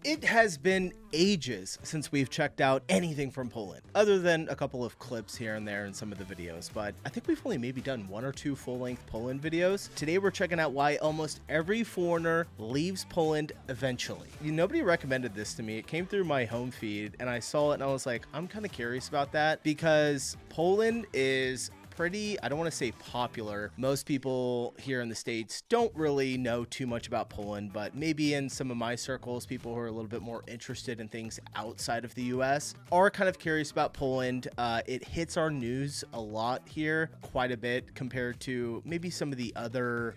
It has been ages since we've checked out anything from Poland, other than a couple of clips here and there in some of the videos, but I think we've only maybe done 1 or 2 full-length Poland videos. Today we're checking out why almost every foreigner leaves Poland eventually. Nobody recommended this to me. It came through my home feed and I saw it and I was like, I'm kind of curious about that because Poland is pretty, I don't want to say popular. Most people here in the States don't really know too much about Poland, but maybe in some of my circles, people who are a little bit more interested in things outside of the US are kind of curious about Poland. It hits our news a lot here, quite a bit compared to maybe some of the other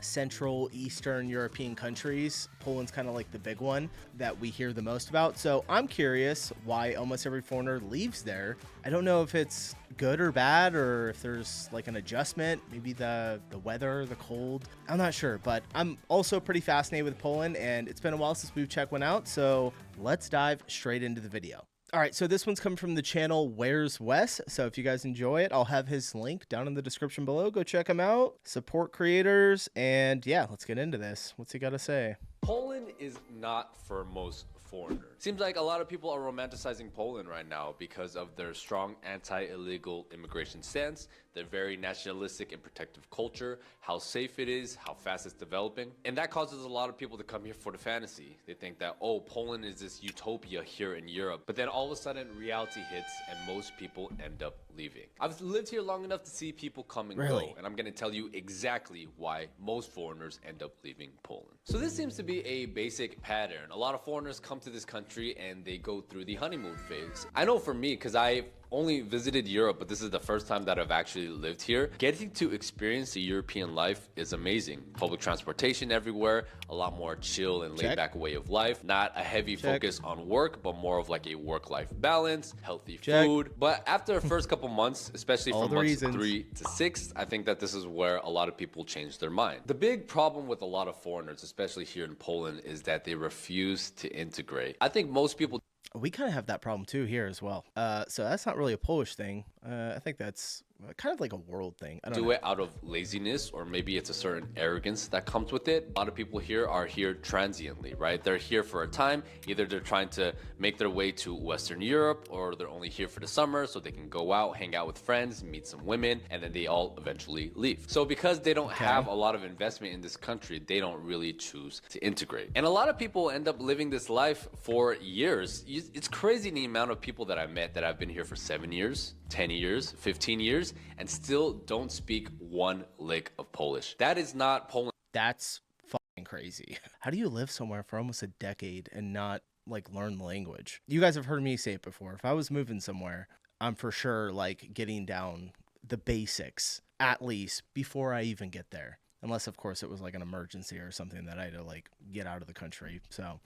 Central Eastern European countries. Poland's kind of like the big one that we hear the most about. So I'm curious why almost every foreigner leaves there. I don't know if it's good or bad or if there's like an adjustment, maybe the weather, the cold. I'm not sure, but I'm also pretty fascinated with Poland and it's been a while since we've checked one out. So let's dive straight into the video. All right, so this one's coming from the channel Where's Wes. So if you guys enjoy it, I'll have his link down in the description below. Go check him out, support creators, and yeah, let's get into this. What's he got to say? Poland is not for most foreigners. Seems like a lot of people are romanticizing Poland right now because of their strong anti-illegal immigration stance, their very nationalistic and protective culture, how safe it is, how fast it's developing. And that causes a lot of people to come here for the fantasy. They think that, oh, Poland is this utopia here in Europe. But then all of a sudden reality hits and most people end up leaving. I've lived here long enough to see people come and go, and I'm going to tell you exactly why most foreigners end up leaving Poland. So this seems to be a basic pattern. A lot of foreigners come to this country and they go through the honeymoon phase. I know for me, because I've only visited Europe, but this is the first time that I've actually lived here. Getting to experience the European life is amazing. Public transportation everywhere, a lot more chill and laid back way of life. Not a heavy focus on work, but more of like a work-life balance, healthy food. But after the first couple months, especially from months 3 to 6, I think that this is where a lot of people change their mind. The big problem with a lot of foreigners, especially here in Poland, is that they refuse to integrate. I think most people we kind of have that problem too here as well. So that's not really a Polish thing. I think that's kind of like a world thing. I don't know. It out of laziness, or maybe it's a certain arrogance that comes with it. A lot of people here are here transiently, right? They're here for a time. Either they're trying to make their way to Western Europe, or they're only here for the summer so they can go out, hang out with friends, meet some women, and then they all eventually leave. So because they don't have a lot of investment in this country, they don't really choose to integrate. And a lot of people end up living this life for years. It's crazy the amount of people that I met that have been here for 7 years, 10 years, 15 years, and still don't speak one lick of Polish. That is not Poland. That's fucking crazy. How do you live somewhere for almost a decade and not like learn the language? You guys have heard me say it before. If I was moving somewhere, I'm for sure like getting down the basics at least before I even get there. Unless of course it was like an emergency or something that I had to like get out of the country. So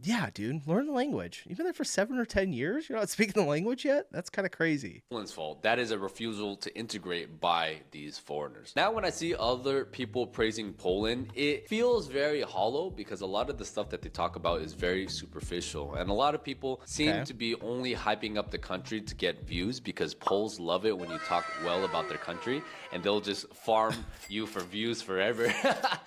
yeah, dude, learn the language. You've been there for 7 or 10 years. You're not speaking the language yet? That's kind of crazy. Poland's fault. That is a refusal to integrate by these foreigners. Now, when I see other people praising Poland, it feels very hollow because a lot of the stuff that they talk about is very superficial. And a lot of people seem to be only hyping up the country to get views because Poles love it when you talk well about their country and they'll just farm you for views forever.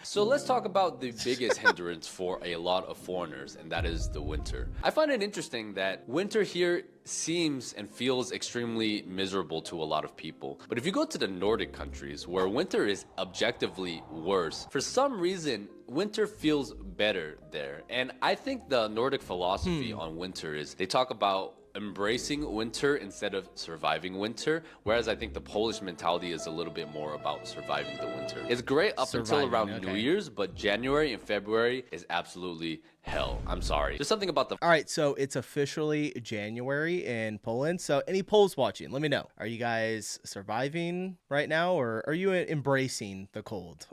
So let's talk about the biggest hindrance for a lot of foreigners, and that is the winter. I find it interesting that winter here seems and feels extremely miserable to a lot of people. But if you go to the Nordic countries where winter is objectively worse, for some reason winter feels better there. And I think the Nordic philosophy on winter is they talk about embracing winter instead of surviving winter, whereas I think the Polish mentality is a little bit more about surviving the winter. It's great up until around New Year's, but January and February is absolutely hell. I'm sorry. There's something about the... All right, so it's officially January in Poland. So any Poles watching, let me know. Are you guys surviving right now, or are you embracing the cold?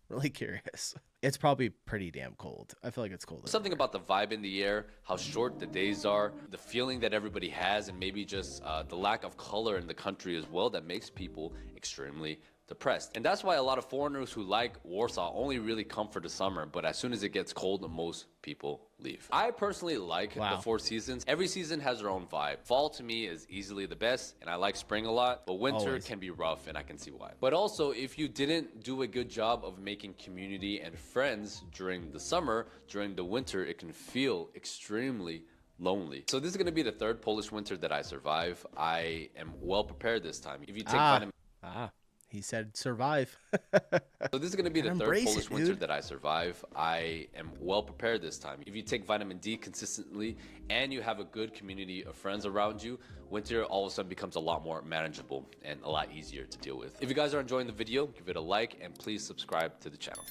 Really curious. It's probably pretty damn cold. I feel like it's cold. Something about the vibe in the air, how short the days are, the feeling that everybody has, and maybe just the lack of color in the country as well that makes people extremely depressed. And that's why a lot of foreigners who like Warsaw only really come for the summer, but as soon as it gets cold, most people leave. I personally like the 4 seasons. Every season has their own vibe. Fall to me is easily the best, and I like spring a lot, but winter can be rough, and I can see why. But also, if you didn't do a good job of making community and friends during the summer, during the winter, it can feel extremely lonely. So this is going to be the 3rd Polish winter that I survive. I am well prepared this time. If you take vitamin... He said survive. So this is going to be the 3rd Polish winter that I survive. I am well prepared this time. If you take vitamin D consistently and you have a good community of friends around you, winter all of a sudden becomes a lot more manageable and a lot easier to deal with. If you guys are enjoying the video, give it a like and please subscribe to the channel.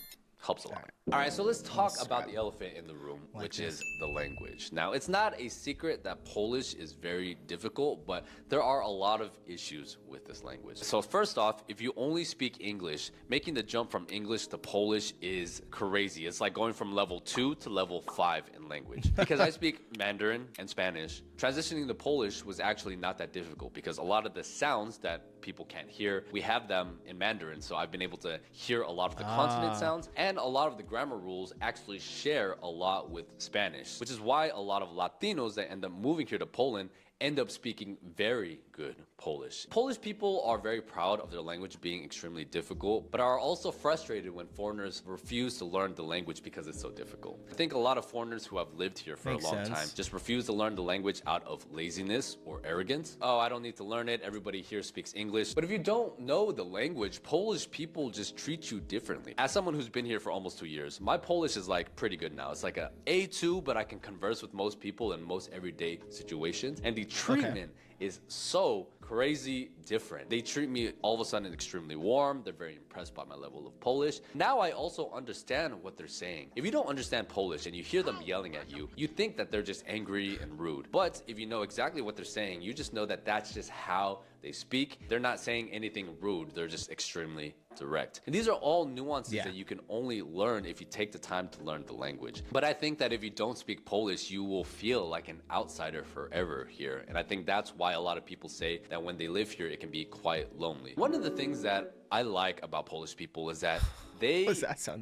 Helps a lot. All right, so let's talk about the elephant in the room, which is the language. Now, it's not a secret that Polish is very difficult, but there are a lot of issues with this language. So first off, if you only speak English, making the jump from English to Polish is crazy. It's like going from level 2 to level 5 in language. Because I speak Mandarin and Spanish, transitioning to Polish was actually not that difficult because a lot of the sounds that people can't hear, we have them in Mandarin, so I've been able to hear a lot of the consonant sounds, and a lot of the grammar rules actually share a lot with Spanish, which is why a lot of Latinos that end up moving here to Poland end up speaking very good Polish. Polish people are very proud of their language being extremely difficult, but are also frustrated when foreigners refuse to learn the language because it's so difficult. I think a lot of foreigners who have lived here for a long time just refuse to learn the language out of laziness or arrogance. Oh, I don't need to learn it. Everybody here speaks English. But if you don't know the language, Polish people just treat you differently. As someone who's been here for almost 2 years, my Polish is like pretty good now. It's like a A2, but I can converse with most people in most everyday situations. And the treatment is so crazy different. They treat me all of a sudden extremely warm. They're very impressed by my level of Polish. Now I also understand what they're saying. If you don't understand Polish and you hear them yelling at you, you think that they're just angry and rude. But if you know exactly what they're saying, you just know that that's just how they speak. They're not saying anything rude. They're just extremely direct. And these are all nuances that you can only learn if you take the time to learn the language. But I think that if you don't speak Polish, you will feel like an outsider forever here. And I think that's why a lot of people say that when they live here, it can be quite lonely. One of the things that I like about Polish people is that they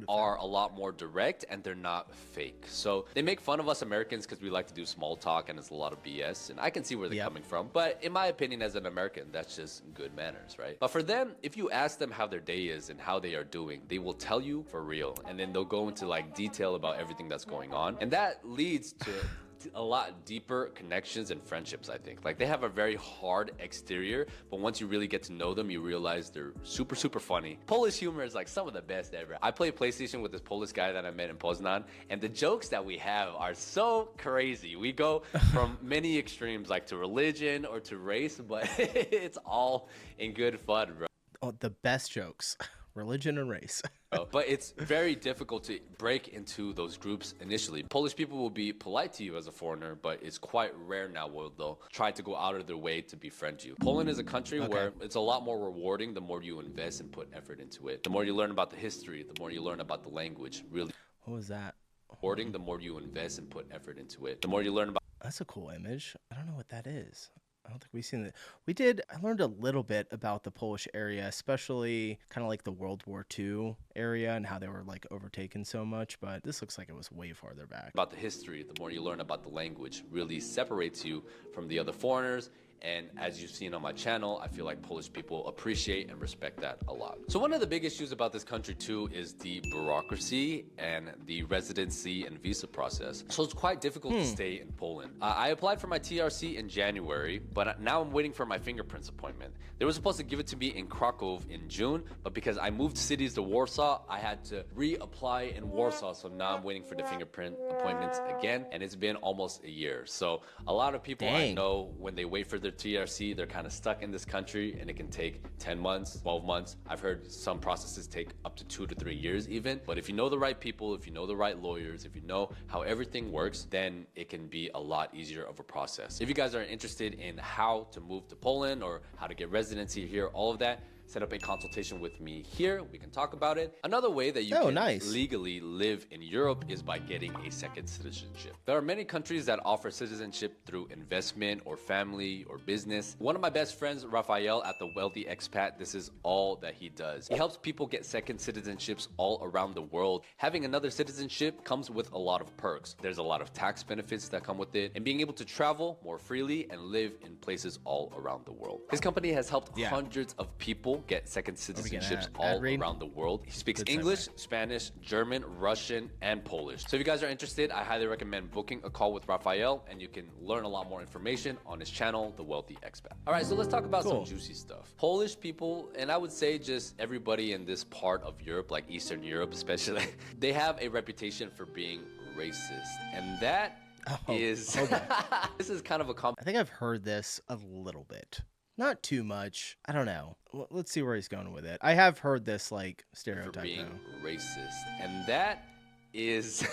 are a lot more direct and they're not fake. So they make fun of us Americans because we like to do small talk and it's a lot of BS. And I can see where they're coming from. But in my opinion, as an American, that's just good manners, right? But for them, if you ask them how their day is and how they are doing, they will tell you for real. And then they'll go into like detail about everything that's going on. And that leads to a lot deeper connections and friendships, I think. Like, they have a very hard exterior, but once you really get to know them, you realize they're super, super funny. Polish humor is like some of the best ever. I play PlayStation with this Polish guy that I met in Poznan, and the jokes that we have are so crazy. We go from many extremes, like to religion or to race, but it's all in good fun, bro. Oh, the best jokes. Religion and race. But it's very difficult to break into those groups initially. Polish people will be polite to you as a foreigner, but it's quite rare now where they'll try to go out of their way to befriend you. Poland is a country where it's a lot more rewarding the more you invest and put effort into it. The more you learn about the history, the more you learn about the language. Really. What was that? Rewarding the more you invest and put effort into it. The more you learn about... That's a cool image. I don't know what that is. I don't think we've seen it. We did. I learned a little bit about the Polish area, especially kind of like the World War II area and how they were like overtaken so much. But this looks like it was way farther back. About the history, the more you learn about the language, really separates you from the other foreigners. And as you've seen on my channel, I feel like Polish people appreciate and respect that a lot. So one of the big issues about this country too is the bureaucracy and the residency and visa process. So it's quite difficult to stay in Poland. I applied for my TRC in January, but now I'm waiting for my fingerprints appointment. They were supposed to give it to me in Krakow in June, but because I moved cities to Warsaw, I had to reapply in Warsaw. So now I'm waiting for the fingerprint appointments again, and it's been almost a year. So a lot of people I know, when they wait for their TRC, they're kind of stuck in this country, and it can take 10 months, 12 months. I've heard some processes take up to 2 to 3 years even. But if you know the right people, if you know the right lawyers, if you know how everything works, then it can be a lot easier of a process. If you guys are interested in how to move to Poland or how to get residency here, all of that, set up a consultation with me here. We can talk about it. Another way that you can legally live in Europe is by getting a second citizenship. There are many countries that offer citizenship through investment or family or business. One of my best friends, Rafael at the Wealthy Expat, this is all that he does. He helps people get second citizenships all around the world. Having another citizenship comes with a lot of perks. There's a lot of tax benefits that come with it, and being able to travel more freely and live in places all around the world. His company has helped hundreds of people get second citizenships all around the world. He speaks English, Spanish, German, Russian, and Polish. So if you guys are interested, I highly recommend booking a call with Rafael, and you can learn a lot more information on his channel, The Wealthy Expat. All right, so let's talk about some juicy stuff. Polish people, and I would say just everybody in this part of Europe, like Eastern Europe especially, they have a reputation for being racist, and that is this is kind of a I think I've heard this a little bit, not too much. I don't know. Let's see where he's going with it. I have heard this like stereotype for being racist, and that is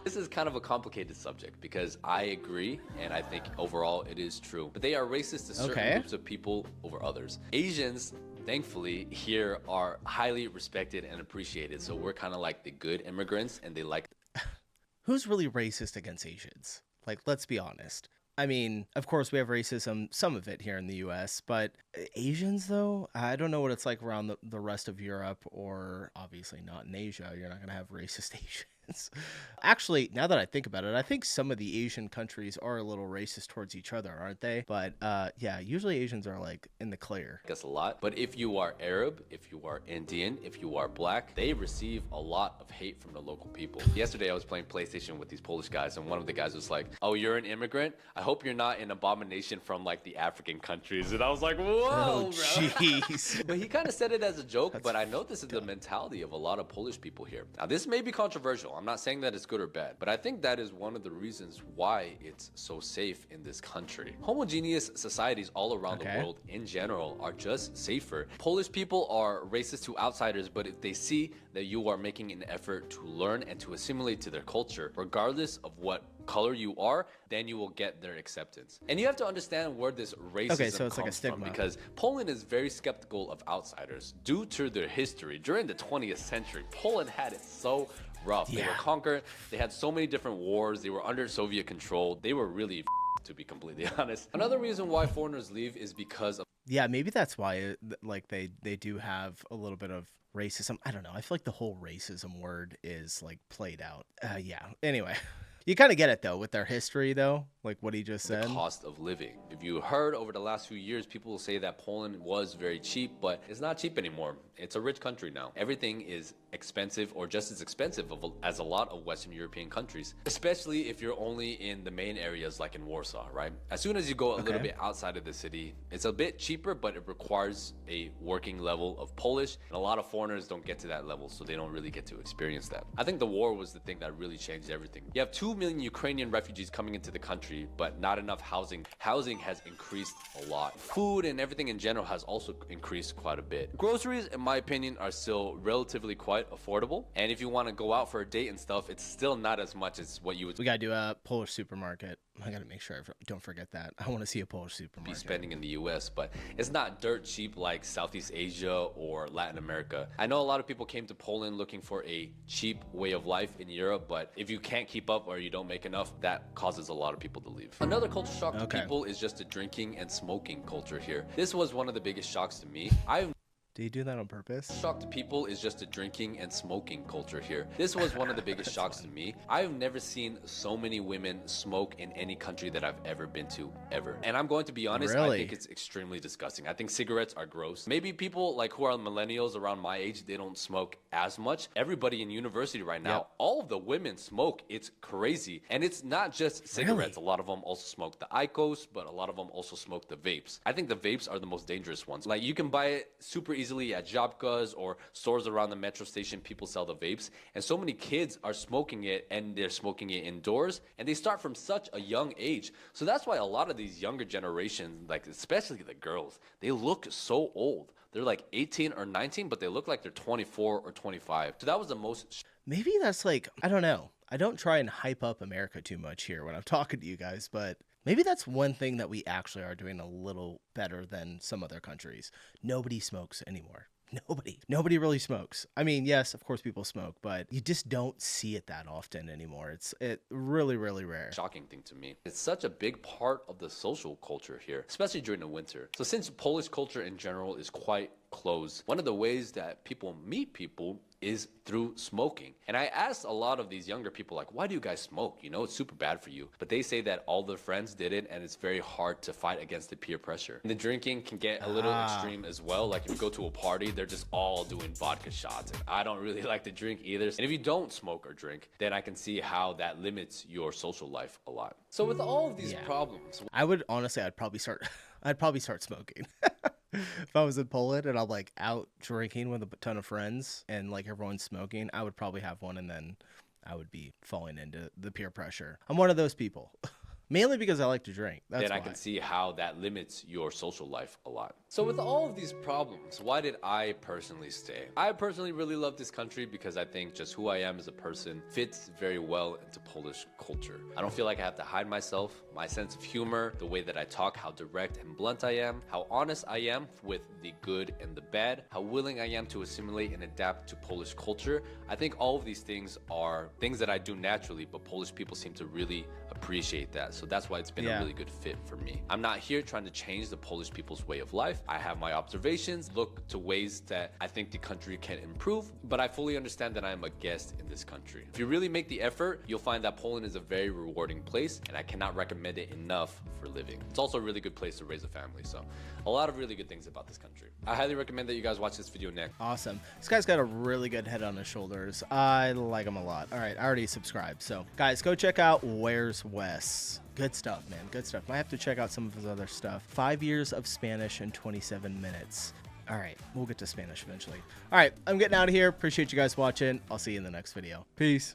this is kind of a complicated subject because I agree, and I think overall it is true, but they are racist to certain groups of people over others. Asians, thankfully, here are highly respected and appreciated, so we're kind of like the good immigrants, and they like Who's really racist against Asians? Like, let's be honest. I mean, of course, we have racism, some of it here in the U.S., but Asians, though, I don't know what it's like around the rest of Europe, or obviously not in Asia. You're not going to have racist Asians. Actually, now that I think about it, I think some of the Asian countries are a little racist towards each other, aren't they? But yeah, usually Asians are like in the clear. I guess a lot. But if you are Arab, if you are Indian, if you are black, they receive a lot of hate from the local people. Yesterday, I was playing PlayStation with these Polish guys, and one of the guys was like, "Oh, you're an immigrant? I hope you're not an abomination from like the African countries." And I was like, "Whoa, jeez." But he kind of said it as a joke, but I know this is the mentality of a lot of Polish people here. Now, this may be controversial. I'm not saying that it's good or bad, but I think that is one of the reasons why it's so safe in this country. Homogeneous societies all around the world in general are just safer. Polish people are racist to outsiders, but if they see that you are making an effort to learn and to assimilate to their culture, regardless of what color you are, then you will get their acceptance. And you have to understand where this racism comes from, because Poland is very skeptical of outsiders due to their history. During the 20th century, Poland had it so rough. They were conquered. They had so many different wars. They were under Soviet control. They were really to be completely honest. Another reason why foreigners leave is because of maybe that's why like they do have a little bit of racism. I don't know. I feel like the whole racism word is like played out. Anyway. You kind of get it, though, with their history, though, like what he just said. The cost of living. If you heard over the last few years, people will say that Poland was very cheap, but it's not cheap anymore. It's a rich country now. Everything is expensive or just as expensive as a lot of Western European countries, especially if you're only in the main areas like in Warsaw, right? As soon as you go a little bit outside of the city, it's a bit cheaper, but it requires a working level of Polish, and a lot of foreigners don't get to that level, so they don't really get to experience that. I think the war was the thing that really changed everything. You have 2 million Ukrainian refugees coming into the country, but not enough housing. Housing has increased a lot. Food and everything in general has also increased quite a bit. Groceries, in my opinion, are still relatively quite affordable. And if you want to go out for a date and stuff, it's still not as much as what you would. We got to do a Polish supermarket. I got to make sure I don't forget that. I want to see a Polish supermarket. Be spending in the US, but it's not dirt cheap like Southeast Asia or Latin America. I know a lot of people came to Poland looking for a cheap way of life in Europe, but if you can't keep up or you don't make enough, that causes a lot of people to leave. Another culture shock to people is just the drinking and smoking culture here. This was one of the biggest shocks to me. Do you do that on purpose? Shock to people is just the drinking and smoking culture here. This was one of the biggest shocks to me. I've never seen so many women smoke in any country that I've ever been to, ever. And I'm going to be honest, I think it's extremely disgusting. I think cigarettes are gross. Maybe people like who are millennials around my age, they don't smoke as much. Everybody in university right now, all of the women smoke. It's crazy. And it's not just cigarettes. A lot of them also smoke the IQOS, but a lot of them also smoke the vapes. I think the vapes are the most dangerous ones. Like you can buy it super easily at Jabkas or stores around the metro station. People sell the vapes, and so many kids are smoking it, and they're smoking it indoors, and they start from such a young age. So that's why a lot of these younger generations, like especially the girls, they look so old. They're like 18 or 19, but they look like they're 24 or 25. So that was the most. Maybe that's like, I don't know. I don't try and hype up America too much here when I'm talking to you guys, but Maybe that's one thing that we actually are doing a little better than some other countries. Nobody smokes anymore. Nobody really smokes. I mean, yes, of course people smoke, but you just don't see it that often anymore. It's really, really rare. Shocking thing to me. It's such a big part of the social culture here, especially during the winter. So since Polish culture in general is quite closed, one of the ways that people meet people is through smoking. And I asked a lot of these younger people, like, why do you guys smoke? You know, it's super bad for you. But they say that all their friends did it, and it's very hard to fight against the peer pressure. And the drinking can get a little extreme as well. Like if you go to a party, they're just all doing vodka shots. And I don't really like to drink either. And if you don't smoke or drink, then I can see how that limits your social life a lot. So with all of these problems, I would honestly, I'd probably start smoking. If I was in Poland and I'm like out drinking with a ton of friends and like everyone's smoking, I would probably have one, and then I would be falling into the peer pressure. I'm one of those people. Mainly because I like to drink. That's then why. I can see how that limits your social life a lot. So with all of these problems, why did I personally stay? I personally really love this country because I think just who I am as a person fits very well into Polish culture. I don't feel like I have to hide myself. My sense of humor, the way that I talk, how direct and blunt I am, how honest I am with the good and the bad, how willing I am to assimilate and adapt to Polish culture. I think all of these things are things that I do naturally, but Polish people seem to really appreciate that. So that's why it's been a really good fit for me. I'm not here trying to change the Polish people's way of life. I have my observations, look to ways that I think the country can improve, but I fully understand that I am a guest in this country. If you really make the effort, you'll find that Poland is a very rewarding place, and I cannot recommend it enough for living. It's also a really good place to raise a family, so a lot of really good things about this country. I highly recommend that you guys watch this video next. Awesome. This guy's got a really good head on his shoulders. I like him a lot. All right, I already subscribed. So guys, go check out Where's Wes. Good stuff, man. Good stuff. Might have to check out some of his other stuff. 5 years of Spanish in 27 minutes. All right, we'll get to Spanish eventually. All right, I'm getting out of here. Appreciate you guys watching. I'll see you in the next video. Peace.